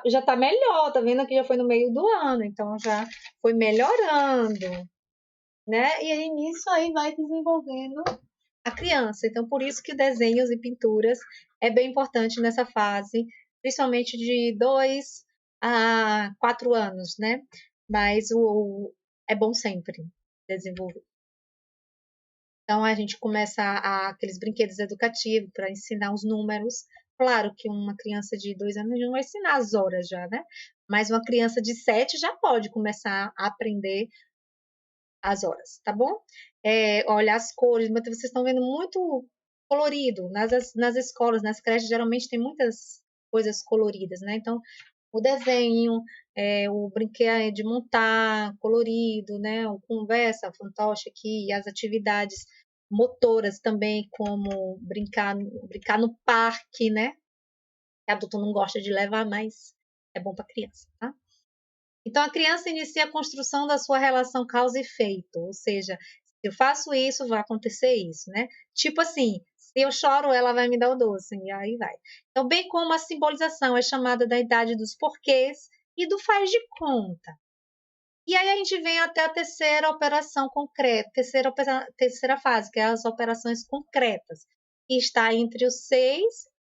Já tá melhor, tá vendo que já foi no meio do ano, então já foi melhorando, né? E aí nisso aí vai desenvolvendo a criança. Então, por isso que desenhos e pinturas é bem importante nessa fase, principalmente de 2 a 4 anos, né? Mas é bom sempre desenvolver. Então, a gente começa aqueles brinquedos educativos para ensinar os números. Claro que uma criança de 2 anos não vai ensinar as horas já, né? Mas uma criança de 7 já pode começar a aprender as horas, tá bom? Olha as cores, mas vocês estão vendo muito colorido nas escolas, nas creches, geralmente tem muitas coisas coloridas, né? Então, o desenho, o brinquedo de montar, colorido, né? O conversa, fantoche aqui, e as atividades motoras também, como brincar no parque, né? Que adulto não gosta de levar, mas é bom para criança, tá? Então, a criança inicia a construção da sua relação causa e efeito, ou seja, se eu faço isso, vai acontecer isso, né? Tipo assim, se eu choro, ela vai me dar o doce, e aí vai. Então, bem como a simbolização é chamada da idade dos porquês e do faz de conta. E aí a gente vem até a terceira operação concreta, terceira fase, que é as operações concretas, que está entre os 6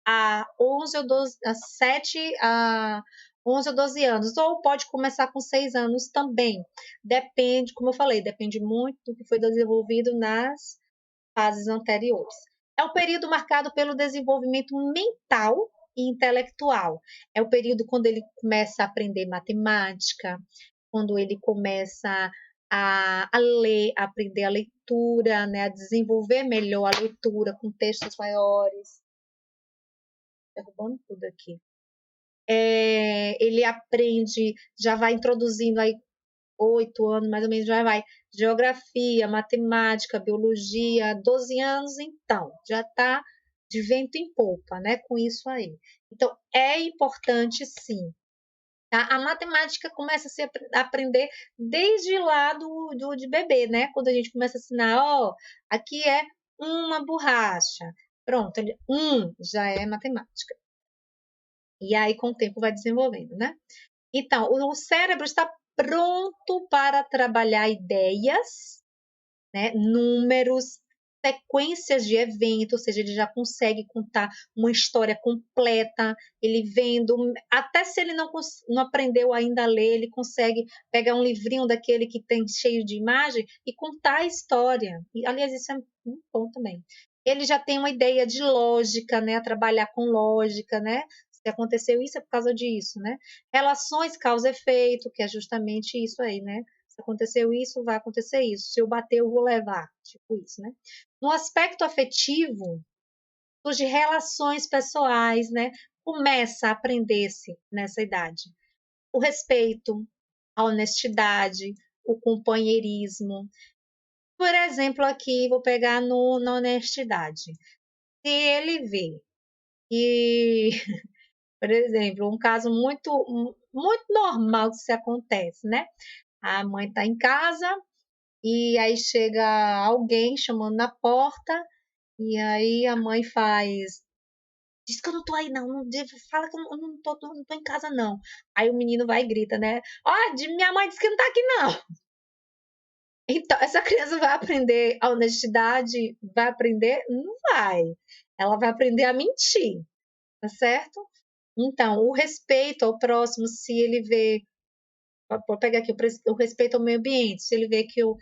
a 11 ou 12, a 7 a 11 ou 12 anos, ou pode começar com 6 anos também. Depende, como eu falei, depende muito do que foi desenvolvido nas fases anteriores. É o período marcado pelo desenvolvimento mental e intelectual. É o período quando ele começa a aprender matemática, quando ele começa a ler, a aprender a leitura, né, a desenvolver melhor a leitura com textos maiores. Derrubando tudo aqui. Ele aprende, já vai introduzindo aí 8 anos, mais ou menos, já vai geografia, matemática, biologia, 12 anos, então, já está de vento em polpa, né, com isso aí. Então, é importante, sim. Tá? A matemática começa a se aprender desde lá de bebê, né? Quando a gente começa a ensinar, ó, aqui é uma borracha. Pronto, já é matemática. E aí, com o tempo, vai desenvolvendo, né? Então, o cérebro está pronto para trabalhar ideias, né? Números, sequências de eventos, ou seja, ele já consegue contar uma história completa, ele vendo, até se ele não aprendeu ainda a ler, ele consegue pegar um livrinho daquele que tem cheio de imagem e contar a história. E, aliás, isso é muito bom também. Ele já tem uma ideia de lógica, né? Trabalhar com lógica, né? Se aconteceu isso é por causa disso, né? Relações causa-efeito, que é justamente isso aí, né? Se aconteceu isso, vai acontecer isso. Se eu bater, eu vou levar. Tipo isso, né? No aspecto afetivo, surge relações pessoais, né? Começa a aprender-se nessa idade. O respeito, a honestidade, o companheirismo. Por exemplo, aqui, vou pegar na honestidade. Se ele vê que, por exemplo, um caso muito normal que se acontece, né? A mãe está em casa, e aí chega alguém chamando na porta, e aí a mãe diz que eu não tô aí não, fala que eu não tô em casa não. Aí o menino vai e grita, né? Ó, minha mãe disse que não tá aqui não. Então, essa criança vai aprender a honestidade? Vai aprender? Não vai. Ela vai aprender a mentir, tá certo? Então, o respeito ao próximo, se ele vê. Vou pegar aqui o respeito ao meio ambiente. Se ele vê que o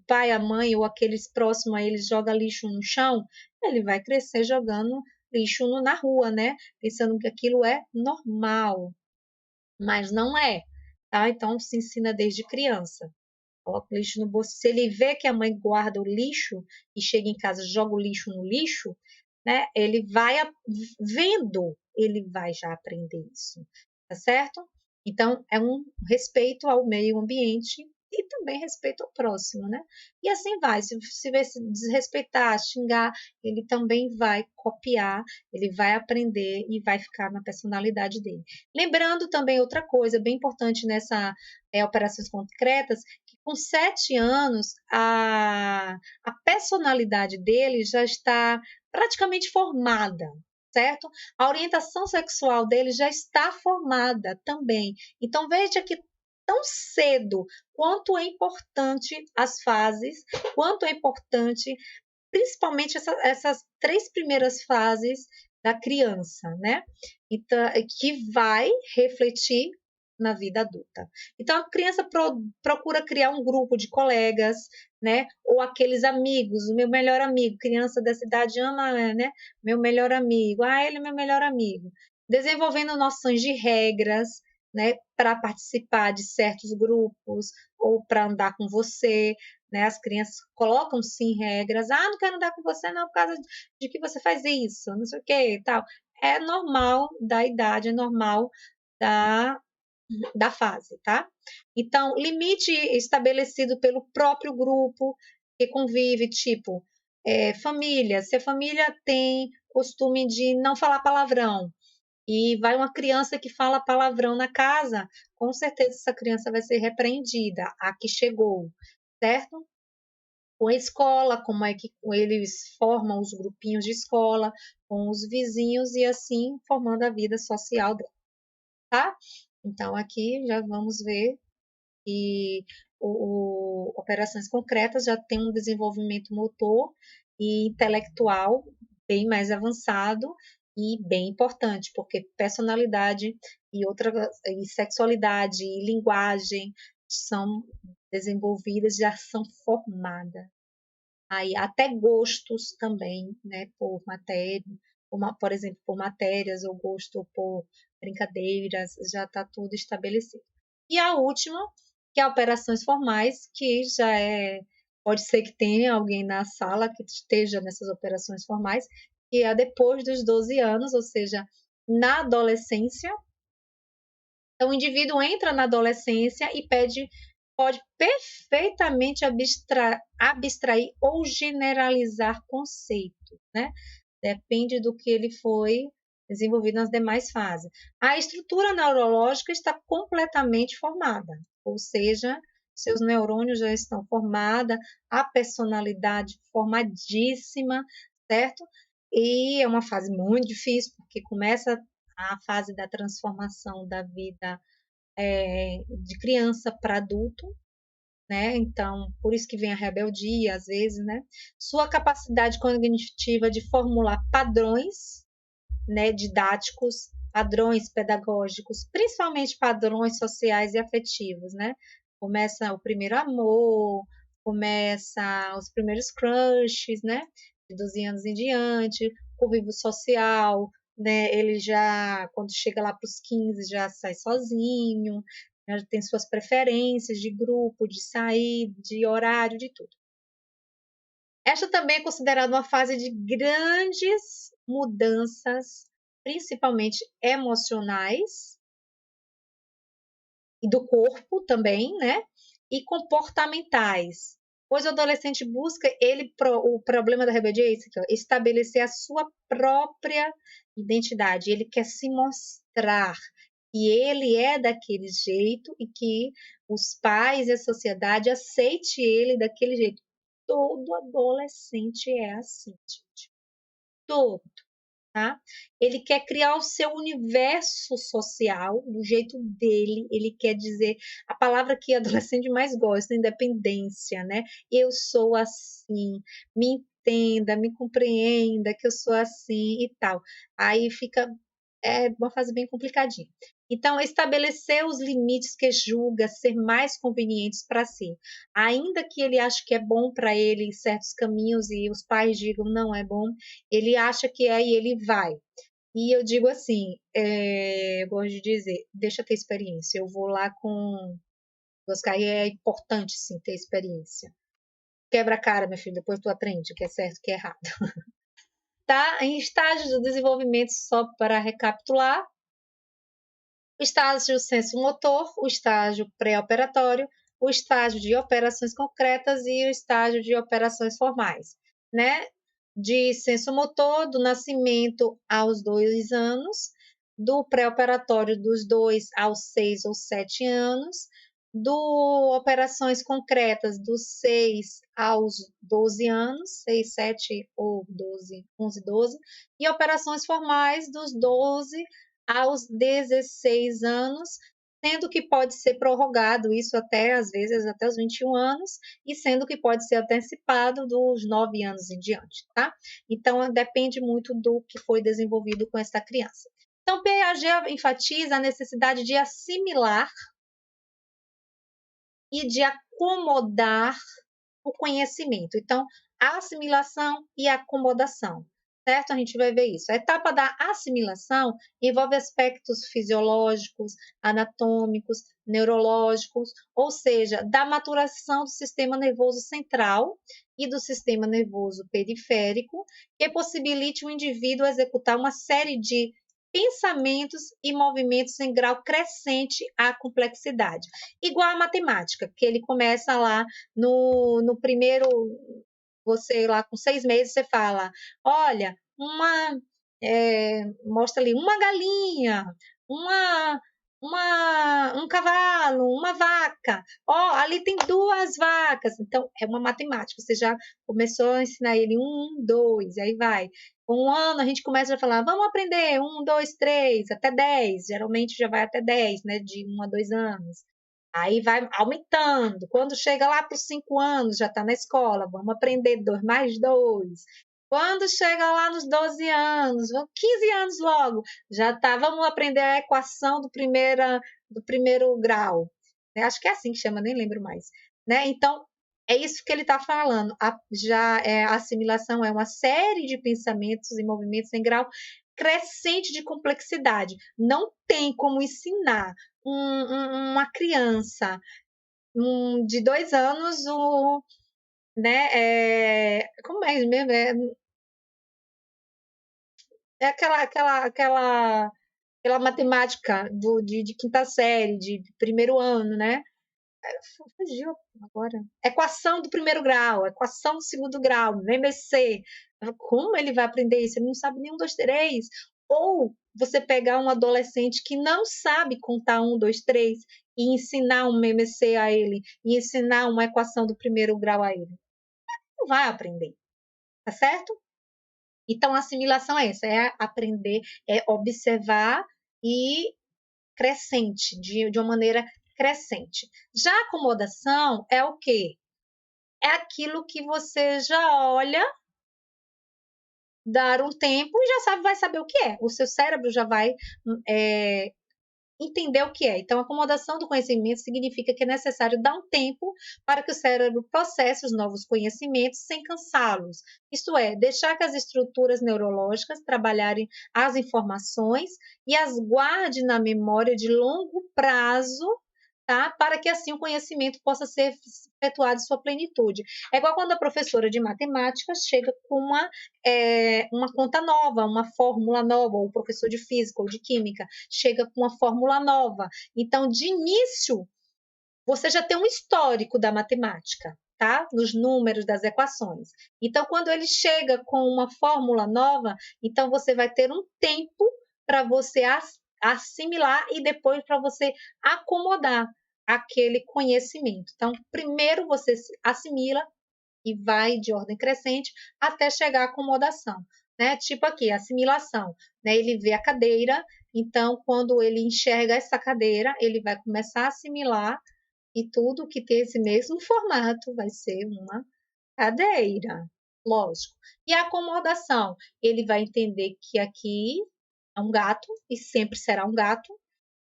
pai, a mãe ou aqueles próximos a ele joga lixo no chão, ele vai crescer jogando lixo na rua, né? Pensando que aquilo é normal, mas não é, tá? Então se ensina desde criança. Coloca o lixo no bolso. Se ele vê que a mãe guarda o lixo e chega em casa e joga o lixo no lixo, né? Ele vai vendo, ele vai já aprender isso, tá certo? Então, é um respeito ao meio ambiente e também respeito ao próximo, né? E assim vai. Se desrespeitar, xingar, ele também vai copiar, ele vai aprender e vai ficar na personalidade dele. Lembrando também outra coisa bem importante nessa operações concretas, que com 7 anos a personalidade dele já está praticamente formada, certo? A orientação sexual dele já está formada também. Então, veja que tão cedo quanto é importante as fases, quanto é importante, principalmente essas 3 primeiras fases da criança, né? Então, que vai refletir na vida adulta. Então, a criança procura criar um grupo de colegas, né? Ou aqueles amigos, o meu melhor amigo, criança dessa idade ama, né? Meu melhor amigo, ele é meu melhor amigo. Desenvolvendo noções de regras, né? Para participar de certos grupos ou para andar com você, né? As crianças colocam sim regras. Não quero andar com você não por causa de que você faz isso, não sei o que e tal. É normal da idade, é normal da fase, tá? Então, limite estabelecido pelo próprio grupo que convive, tipo, família. Se a família tem costume de não falar palavrão e vai uma criança que fala palavrão na casa, com certeza essa criança vai ser repreendida, a que chegou, certo? Com a escola, como é que eles formam os grupinhos de escola, com os vizinhos e assim formando a vida social dela, tá? Então, aqui já vamos ver que operações concretas já tem um desenvolvimento motor e intelectual bem mais avançado e bem importante, porque personalidade e sexualidade e linguagem são desenvolvidas, já são formadas. Aí até gostos também, né, por matéria, por exemplo, por matérias ou gosto por brincadeiras, já está tudo estabelecido. E a última, que é operações formais, que já pode ser que tenha alguém na sala que esteja nessas operações formais, que é depois dos 12 anos, ou seja, na adolescência. Então, o indivíduo entra na adolescência e pode perfeitamente abstrair ou generalizar conceitos, né? Depende do que ele foi desenvolvido nas demais fases. A estrutura neurológica está completamente formada, ou seja, seus neurônios já estão formados, a personalidade formadíssima, certo? E é uma fase muito difícil, porque começa a fase da transformação da vida de criança para adulto, né? Então, por isso que vem a rebeldia, às vezes, né? Sua capacidade cognitiva de formular padrões, né, didáticos, padrões pedagógicos, principalmente padrões sociais e afetivos, né? Começa o primeiro amor, começa os primeiros crushes, né? De 12 anos em diante, convívio social, né? Ele já, quando chega lá para os 15, já sai sozinho, já tem suas preferências de grupo, de sair, de horário, de tudo. Esta também é considerada uma fase de grandes mudanças, principalmente emocionais, e do corpo também, né? E comportamentais. Pois o adolescente busca, o problema da rebeldia é esse aqui, ó, estabelecer a sua própria identidade. Ele quer se mostrar que ele é daquele jeito e que os pais e a sociedade aceite ele daquele jeito. Todo adolescente é assim, gente. Todo, tá? Ele quer criar o seu universo social do jeito dele. Ele quer dizer a palavra que adolescente mais gosta, independência, né? Eu sou assim, me entenda, me compreenda que eu sou assim e tal. Aí fica uma fase bem complicadinha. Então, estabelecer os limites que julga ser mais convenientes para si. Ainda que ele ache que é bom para ele em certos caminhos e os pais digam não é bom, ele acha que é e ele vai. E eu digo assim, eu gosto de dizer, deixa ter experiência. Eu vou lá com Oscar e é importante sim ter experiência. Quebra a cara, meu filho, depois tu aprende o que é certo e o que é errado. Tá? Em estágios do desenvolvimento, só para recapitular, o estágio senso-motor, o estágio pré-operatório, o estágio de operações concretas e o estágio de operações formais, né? De senso-motor, do nascimento aos 2 anos, do pré-operatório dos 2 aos 6 ou 7 anos, do operações concretas dos 6 aos 12 anos, 6, 7 ou 12, 11, 12, e operações formais dos 12 aos 16 anos, sendo que pode ser prorrogado isso até, às vezes, até os 21 anos, e sendo que pode ser antecipado dos 9 anos em diante, tá? Então, depende muito do que foi desenvolvido com essa criança. Então, Piaget enfatiza a necessidade de assimilar e de acomodar o conhecimento. Então, a assimilação e a acomodação, certo? A gente vai ver isso. A etapa da assimilação envolve aspectos fisiológicos, anatômicos, neurológicos, ou seja, da maturação do sistema nervoso central e do sistema nervoso periférico, que possibilite o indivíduo executar uma série de pensamentos e movimentos em grau crescente à complexidade. Igual a matemática, que ele começa lá no primeiro, você lá com 6 meses, você fala, olha, mostra ali uma galinha, uma, um cavalo, uma vaca, ali tem 2 vacas. Então, é uma matemática, você já começou a ensinar ele 1, 2, aí vai. Com 1 ano, a gente começa a falar, vamos aprender 1, 2, 3, até 10, geralmente já vai até 10, né, de 1 a 2 anos. Aí vai aumentando. Quando chega lá para os 5 anos, já está na escola, vamos aprender 2 mais 2. Quando chega lá nos 12 anos, 15 anos logo, já está, vamos aprender a equação do primeiro grau. Acho que é assim que chama, nem lembro mais. Né? Então, é isso que ele está falando. A assimilação é uma série de pensamentos e movimentos em grau crescente de complexidade. Não tem como ensinar uma criança de 2 anos, como é mesmo? É aquela matemática de quinta série, de primeiro ano, né? Fugiu agora. Equação do primeiro grau, equação do segundo grau, MMC. Como ele vai aprender isso? Ele não sabe nem 1, 2, 3. Ou você pegar um adolescente que não sabe contar 1, 2, 3 e ensinar um MMC a ele, e ensinar uma equação do primeiro grau a ele. Não vai aprender, tá certo? Então, a assimilação é essa, é aprender, é observar e crescente, de uma maneira crescente. Já a acomodação é o quê? É aquilo que você já olha, dar um tempo e já vai saber o que é. O seu cérebro já vai entender o que é. Então, a acomodação do conhecimento significa que é necessário dar um tempo para que o cérebro processe os novos conhecimentos sem cansá-los. Isto é, deixar que as estruturas neurológicas trabalharem as informações e as guarde na memória de longo prazo, tá? Para que assim o conhecimento possa ser efetuado em sua plenitude. É igual quando a professora de matemática chega com uma conta nova, uma fórmula nova, ou o professor de física ou de química chega com uma fórmula nova. Então, de início, você já tem um histórico da matemática, tá? Nos números das equações. Então, quando ele chega com uma fórmula nova, então você vai ter um tempo para você assimilar e depois para você acomodar aquele conhecimento. Então, primeiro você assimila e vai de ordem crescente até chegar à acomodação, né? Tipo aqui, assimilação, né? Ele vê a cadeira, então quando ele enxerga essa cadeira, ele vai começar a assimilar e tudo que tem esse mesmo formato vai ser uma cadeira, lógico. E a acomodação, ele vai entender que aqui é um gato e sempre será um gato,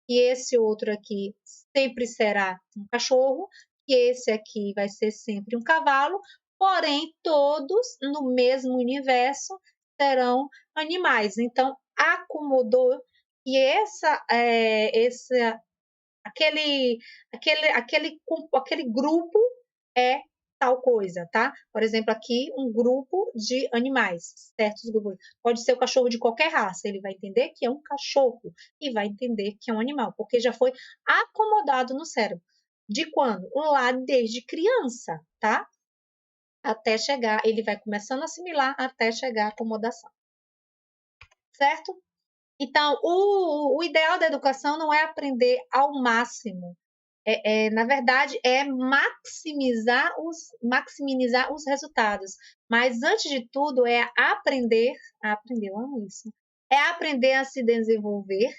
e esse outro aqui sempre será um cachorro, e esse aqui vai ser sempre um cavalo, porém todos no mesmo universo serão animais. Então, acomodou e aquele grupo é tal coisa, tá? Por exemplo, aqui um grupo de animais, certos grupos. Pode ser o cachorro de qualquer raça, ele vai entender que é um cachorro e vai entender que é um animal, porque já foi acomodado no cérebro. De quando? Lá desde criança, tá? Até chegar, ele vai começando a assimilar até chegar à acomodação. Certo? Então, o ideal da educação não é aprender ao máximo, na verdade, é maximizar os resultados. Mas, antes de tudo, é aprender, eu amo isso, é aprender a se desenvolver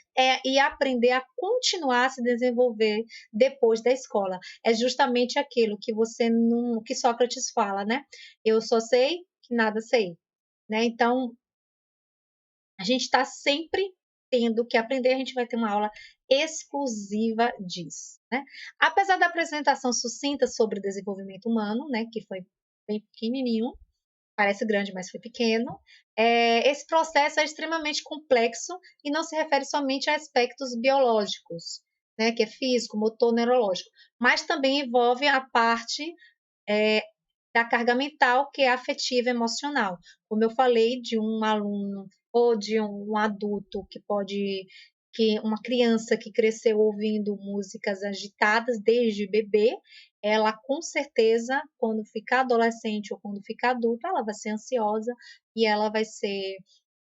e aprender a continuar a se desenvolver depois da escola. É justamente aquilo que que Sócrates fala, né? Eu só sei que nada sei. Né? Então, a gente está sempre tendo que aprender, a gente vai ter uma aula exclusiva disso, né? Apesar da apresentação sucinta sobre desenvolvimento humano, né, que foi bem pequenininho, parece grande, mas foi pequeno, esse processo é extremamente complexo e não se refere somente a aspectos biológicos, né, que é físico, motor, neurológico, mas também envolve a parte da carga mental, que é afetiva e emocional. Como eu falei, de um aluno ou de um adulto que uma criança que cresceu ouvindo músicas agitadas desde bebê, ela com certeza, quando ficar adolescente ou quando ficar adulta, ela vai ser ansiosa e ela vai ser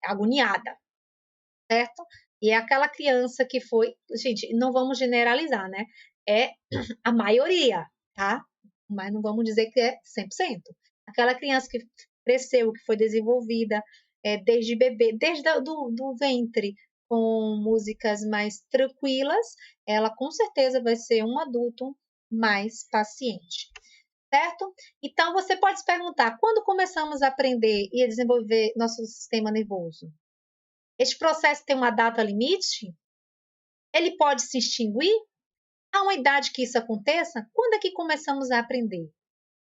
agoniada, certo? E é aquela criança que foi, gente, não vamos generalizar, né? É a maioria, tá? Mas não vamos dizer que é 100%. Aquela criança que cresceu, que foi desenvolvida desde bebê, desde do ventre, com músicas mais tranquilas, ela com certeza vai ser um adulto mais paciente, certo? Então, você pode se perguntar, quando começamos a aprender e a desenvolver nosso sistema nervoso? Este processo tem uma data limite? Ele pode se extinguir? Há uma idade que isso aconteça? Quando é que começamos a aprender?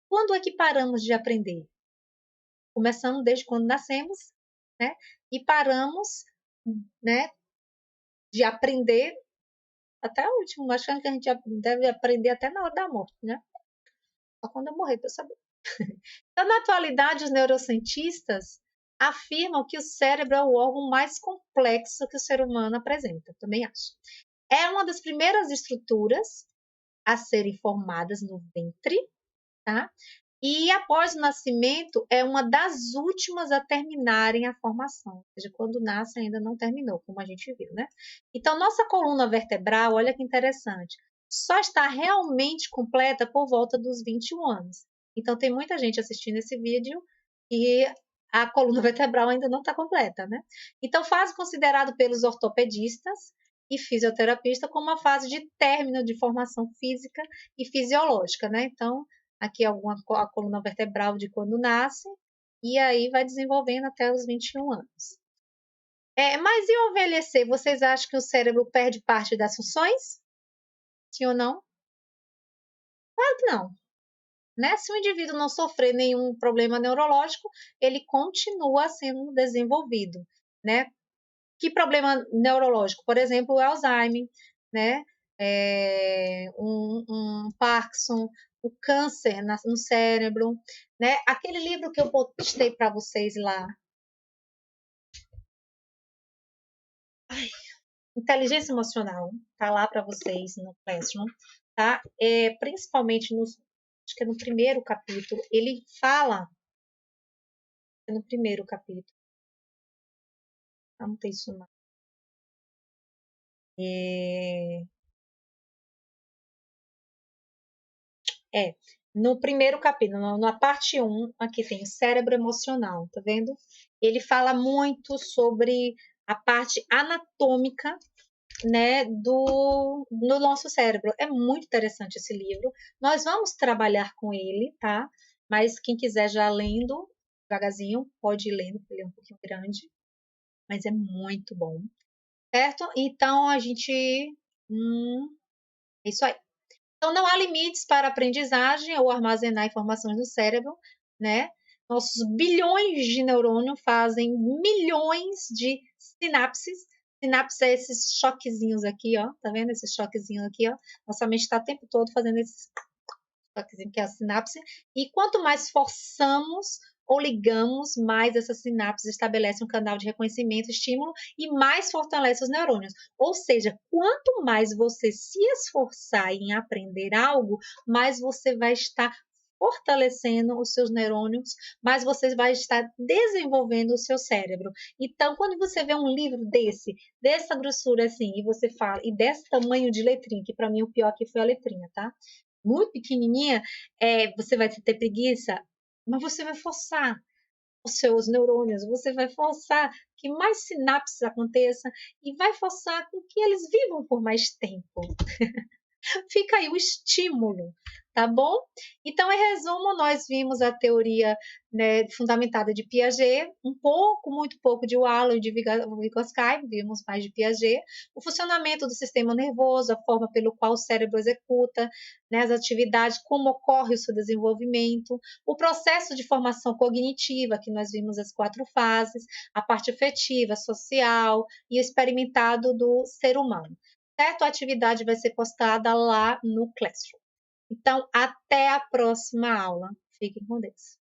Quando é que paramos de aprender? Começamos desde quando nascemos, né? E paramos, né, de aprender até o último. Acho que a gente deve aprender até na hora da morte, né? Só quando eu morrer, para eu saber. Então, na atualidade, os neurocientistas afirmam que o cérebro é o órgão mais complexo que o ser humano apresenta. Também acho. É uma das primeiras estruturas a serem formadas no ventre, tá? E após o nascimento, é uma das últimas a terminarem a formação. Ou seja, quando nasce ainda não terminou, como a gente viu, né? Então, nossa coluna vertebral, olha que interessante, só está realmente completa por volta dos 21 anos. Então, tem muita gente assistindo esse vídeo e a coluna vertebral ainda não está completa, né? Então, fase considerado pelos ortopedistas e fisioterapistas como uma fase de término de formação física e fisiológica, né? Então, aqui a coluna vertebral de quando nasce, e aí vai desenvolvendo até os 21 anos. Mas e o envelhecer? Vocês acham que o cérebro perde parte das funções? Sim ou não? Claro que não. Né? Se o indivíduo não sofrer nenhum problema neurológico, ele continua sendo desenvolvido, né? Que problema neurológico? Por exemplo, o Alzheimer, né? Um Parkinson, o câncer no cérebro, né? Aquele livro que eu postei para vocês lá, Inteligência Emocional, tá lá para vocês no Classroom, tá? Principalmente acho que é no primeiro capítulo, ele fala, no primeiro capítulo, não tem isso não. No primeiro capítulo, na parte 1, aqui tem o cérebro emocional, tá vendo? Ele fala muito sobre a parte anatômica, né, no nosso cérebro. É muito interessante esse livro. Nós vamos trabalhar com ele, tá? Mas quem quiser já lendo, devagarzinho, pode ir lendo, porque ele é um pouquinho grande, mas é muito bom, certo? Então, a gente... é isso aí. Então, não há limites para a aprendizagem ou armazenar informações no cérebro, né? Nossos bilhões de neurônios fazem milhões de sinapses. Sinapses é esses choquezinhos aqui, ó. Tá vendo esses choquezinhos aqui, ó? Nossa mente está o tempo todo fazendo esses choquezinhos, que é a sinapse. E quanto mais forçamos ou ligamos, mais essa sinapse estabelece um canal de reconhecimento, estímulo e mais fortalece os neurônios. Ou seja, quanto mais você se esforçar em aprender algo, mais você vai estar fortalecendo os seus neurônios, mais você vai estar desenvolvendo o seu cérebro. Então, quando você vê um livro dessa grossura assim, e você fala, e desse tamanho de letrinha, que para mim o pior aqui foi a letrinha, tá? Muito pequenininha, você vai ter preguiça, mas você vai forçar os seus neurônios, você vai forçar que mais sinapses aconteçam e vai forçar com que eles vivam por mais tempo. Fica aí o estímulo tá bom? Então, em resumo, nós vimos a teoria, né, fundamentada de Piaget, muito pouco de Wallen e de Vygotsky, vimos mais de Piaget, o funcionamento do sistema nervoso, a forma pelo qual o cérebro executa, né, as atividades, como ocorre o seu desenvolvimento, o processo de formação cognitiva, que nós vimos as 4 fases, a parte afetiva, social e experimentado do ser humano. Certo? A atividade vai ser postada lá no Classroom. Então, até a próxima aula. Fiquem com Deus.